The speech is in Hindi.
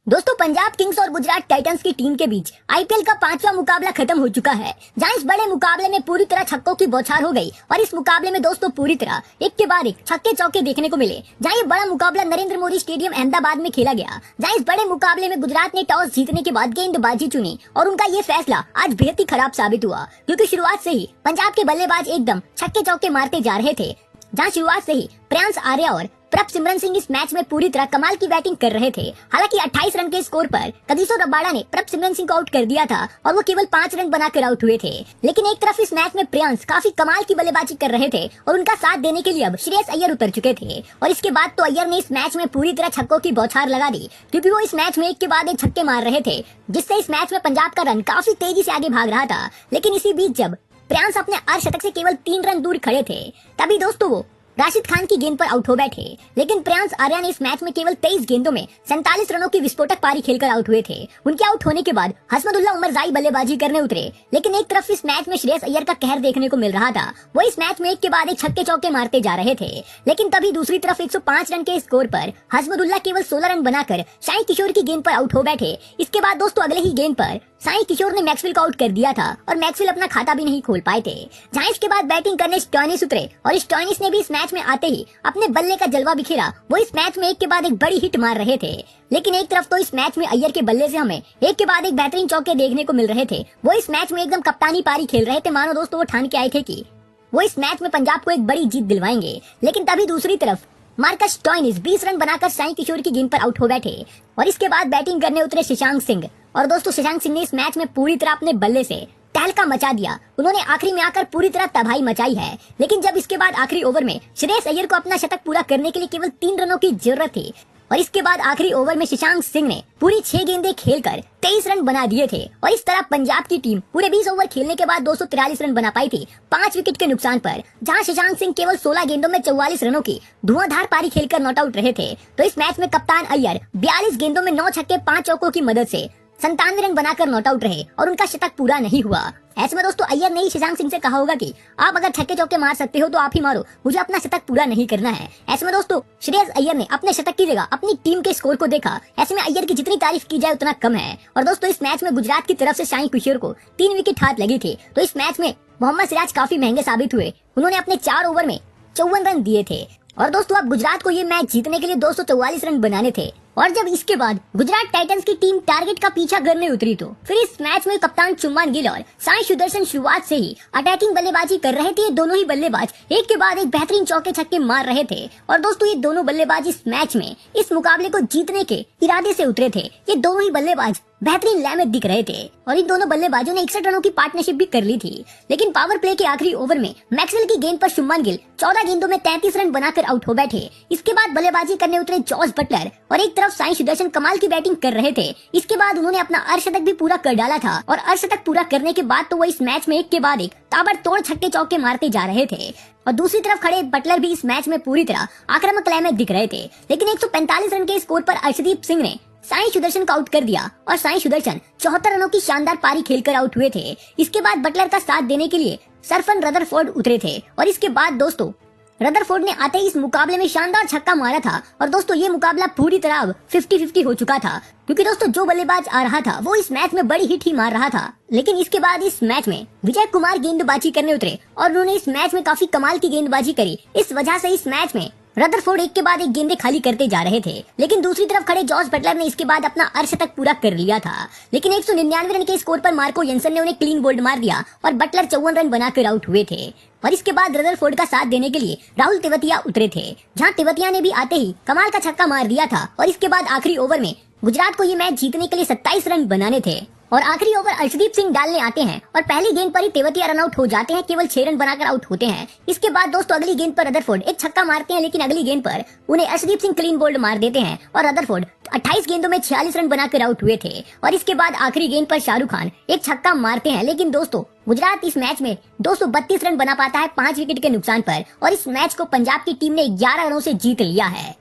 दोस्तों पंजाब किंग्स और गुजरात टाइटंस की टीम के बीच आईपीएल का 5वां मुकाबला खत्म हो चुका है, जहां इस बड़े मुकाबले में पूरी तरह छक्कों की बौछार हो गई और इस मुकाबले में दोस्तों पूरी तरह एक के बाद एक छक्के चौके देखने को मिले। जहां ये बड़ा मुकाबला नरेंद्र मोदी स्टेडियम अहमदाबाद में खेला गया, जहां इस बड़े मुकाबले में गुजरात ने टॉस जीतने के बाद गेंदबाजी चुनी और उनका ये फैसला आज बेहद ही खराब साबित हुआ, क्योंकि शुरुआत से ही पंजाब के बल्लेबाज एकदम छक्के चौके मारते जा रहे थे। जहां शुरुआत से ही प्रियांश आर्या और प्रभसिमरन सिंह इस मैच में पूरी तरह कमाल की बैटिंग कर रहे थे। हालांकि 28 रन के स्कोर पर कगिसो रबाडा ने प्रभसिमरन सिंह को आउट कर दिया था और वो केवल 5 रन बनाकर आउट हुए थे। लेकिन एक तरफ इस मैच में प्रियांश काफी कमाल की बल्लेबाजी कर रहे थे और उनका साथ देने के लिए अब श्रेयस अय्यर उतर चुके थे। और इसके बाद तो अय्यर ने इस मैच में पूरी तरह छक्कों की बौछार लगा दी, क्योंकि वो इस मैच में एक के बाद एक छक्के मार रहे थे, जिससे इस मैच में पंजाब का रन काफी तेजी से आगे भाग रहा था। लेकिन इसी बीच जब प्रियांश अपने अर्धशतक से केवल 3 रन दूर खड़े थे, तभी दोस्तों वो राशिद खान की गेंद पर आउट हो बैठे। लेकिन प्रियांश आर्या ने इस मैच में केवल 23 गेंदों में 47 रनों की विस्फोटक पारी खेलकर आउट हुए थे। उनके आउट होने के बाद हसमतुल्लाह उमरजाई बल्लेबाजी करने उतरे, लेकिन एक तरफ इस मैच में श्रेयस अय्यर का कहर देखने को मिल रहा था। वो इस मैच में एक के बाद एक छक्के चौके मारते जा रहे थे। लेकिन तभी दूसरी तरफ 105 रन के स्कोर पर हसमतुल्लाह केवल 16 रन बनाकर साई किशोर की गेंद पर आउट हो बैठे। इसके बाद दोस्तों अगले ही गेंद पर साई किशोर ने मैक्सवेल को आउट कर दिया था और मैक्सवेल अपना खाता भी नहीं खोल पाए थे। जहां इसके बाद बैटिंग करने स्टॉइनिस उतरे और स्टॉइनिस ने भी इस मैच में आते ही अपने बल्ले का जलवा बिखेरा। वो इस मैच में एक के बाद एक बड़ी हिट मार रहे थे। लेकिन एक तरफ तो इस मैच में अय्यर के बल्ले से हमें एक के बाद एक बेहतरीन चौके देखने को मिल रहे थे। वो इस मैच में एकदम कप्तानी पारी खेल रहे थे, मानो दोस्तों वो ठान के आए थे कि वो इस मैच में पंजाब को एक बड़ी जीत दिलवाएंगे। लेकिन तभी दूसरी तरफ मार्कस स्टॉइनिस 20 रन बनाकर साई किशोर की गेंद पर आउट हो बैठे और इसके बाद बैटिंग करने उतरे शशांक सिंह। और दोस्तों शशांक सिंह ने इस मैच में पूरी तरह अपने बल्ले से तहलका मचा दिया। उन्होंने आखिरी में आकर पूरी तरह तबाही मचाई है। लेकिन जब इसके बाद आखिरी ओवर में श्रेयस अय्यर को अपना शतक पूरा करने के लिए केवल 3 रनों की जरूरत थी और इसके बाद आखिरी ओवर में शशांक सिंह ने पूरी 6 गेंदें खेलकर 23 रन बना दिए थे और इस तरह पंजाब की टीम पूरे 20 ओवर खेलने के बाद 243 रन बना पाई थी 5 विकेट के नुकसान पर। जहां शशांक सिंह केवल 16 गेंदों में 44 रनों की धुआंधार पारी खेलकर नॉट आउट रहे थे। तो इस मैच में कप्तान अय्यर 42 गेंदों में 9 छक्के 5 चौकों की मदद से 97 रन बनाकर नॉट आउट रहे और उनका शतक पूरा नहीं हुआ। ऐसे में दोस्तों अय्यर ने ही शशांक सिंह से कहा होगा कि आप अगर छक्के चौके मार सकते हो तो आप ही मारो, मुझे अपना शतक पूरा नहीं करना है। ऐसे में दोस्तों श्रेयस अय्यर ने अपने शतक की जगह अपनी टीम के स्कोर को देखा। ऐसे में अय्यर की जितनी तारीफ की जाए उतना कम है। और दोस्तों इस मैच में गुजरात की तरफ से साई किशोर को 3 विकेट हाथ लगी थी। तो इस मैच में मोहम्मद सिराज काफी महंगे साबित हुए। उन्होंने अपने 4 ओवर में 54 रन दिए थे। और दोस्तों अब गुजरात को ये मैच जीतने के लिए 244 रन बनाने थे। और जब इसके बाद गुजरात टाइटंस की टीम टारगेट का पीछा करने उतरी तो फिर इस मैच में कप्तान शुभमान गिल और साई सुदर्शन शुरुआत से ही अटैकिंग बल्लेबाजी कर रहे थे। दोनों ही बल्लेबाज एक के बाद एक बेहतरीन चौके छक्के मार रहे थे। और दोस्तों ये दोनों बल्लेबाज इस मैच में इस मुकाबले को जीतने के इरादे से उतरे थे। ये दोनों ही बल्लेबाज बेहतरीन लय में दिख रहे थे और इन दोनों बल्लेबाजों ने 61 रनों की पार्टनरशिप भी कर ली थी। लेकिन पावर प्ले के आखिरी ओवर में मैक्सवेल की गेंद पर शुभमान गिल 14 गेंदों में 33 रन बनाकर आउट हो बैठे। इसके बाद बल्लेबाजी करने उतरे जॉस बटलर और एक तरफ साई सुदर्शन कमाल की बैटिंग कर रहे थे। इसके बाद उन्होंने अपना अर्धशतक भी पूरा कर डाला था और अर्धशतक पूरा करने के बाद तो वो इस मैच में एक के बाद एक ताबड़तोड़ छक्के चौके मारते जा रहे थे। और दूसरी तरफ खड़े बटलर भी इस मैच में पूरी तरह आक्रामक लय में दिख रहे थे। लेकिन 145 रन के स्कोर पर अर्शदीप सिंह ने साई सुदर्शन को आउट कर दिया और साई सुदर्शन 74 रनों की शानदार पारी खेलकर आउट हुए थे। इसके बाद बटलर का साथ देने के लिए सरफन रदरफोर्ड उतरे थे और इसके बाद दोस्तों रदरफोर्ड ने आते ही इस मुकाबले में शानदार छक्का मारा था। और दोस्तों ये मुकाबला पूरी तरह अब 50-50 हो चुका था, क्योंकि दोस्तों जो बल्लेबाज आ रहा था वो इस मैच में बड़ी हिट ही मार रहा था। लेकिन इसके बाद इस मैच में विजय कुमार गेंदबाजी करने उतरे और उन्होंने इस मैच में काफी कमाल की गेंदबाजी करी। इस वजह से इस मैच में रदरफोर्ड एक के बाद एक गेंदें खाली करते जा रहे थे। लेकिन दूसरी तरफ खड़े जॉस बटलर ने इसके बाद अपना अर्धशतक पूरा कर लिया था। लेकिन 199 रन के स्कोर पर मार्को येंसन ने उन्हें क्लीन बोल्ड मार दिया और बटलर 54 रन बनाकर आउट हुए थे। और इसके बाद रदरफोर्ड का साथ देने के लिए राहुल तेवतिया उतरे थे, जहां तेवतिया ने भी आते ही कमाल का छक्का मार दिया था। और इसके बाद आखिरी ओवर में गुजरात को ये मैच जीतने के लिए 27 रन बनाने थे और आखिरी ओवर अर्शदीप सिंह डालने आते हैं और पहली गेंद पर ही तेवतिया रन आउट हो जाते हैं, केवल 6 रन बनाकर आउट होते हैं। इसके बाद दोस्तों अगली गेंद पर रदरफोर्ड एक छक्का मारते हैं, लेकिन अगली गेंद पर उन्हें अर्शदीप सिंह क्लीन बोल्ड मार देते हैं और रदरफोर्ड 28 गेंदों में 46 रन बनाकर आउट हुए थे। और इसके बाद आखिरी गेंद पर शाहरुख खान एक छक्का मारते हैं। लेकिन दोस्तों गुजरात इस मैच में 232 रन बना पाता है 5 विकेट के नुकसान पर और इस मैच को पंजाब की टीम ने 11 रनों से जीत लिया है।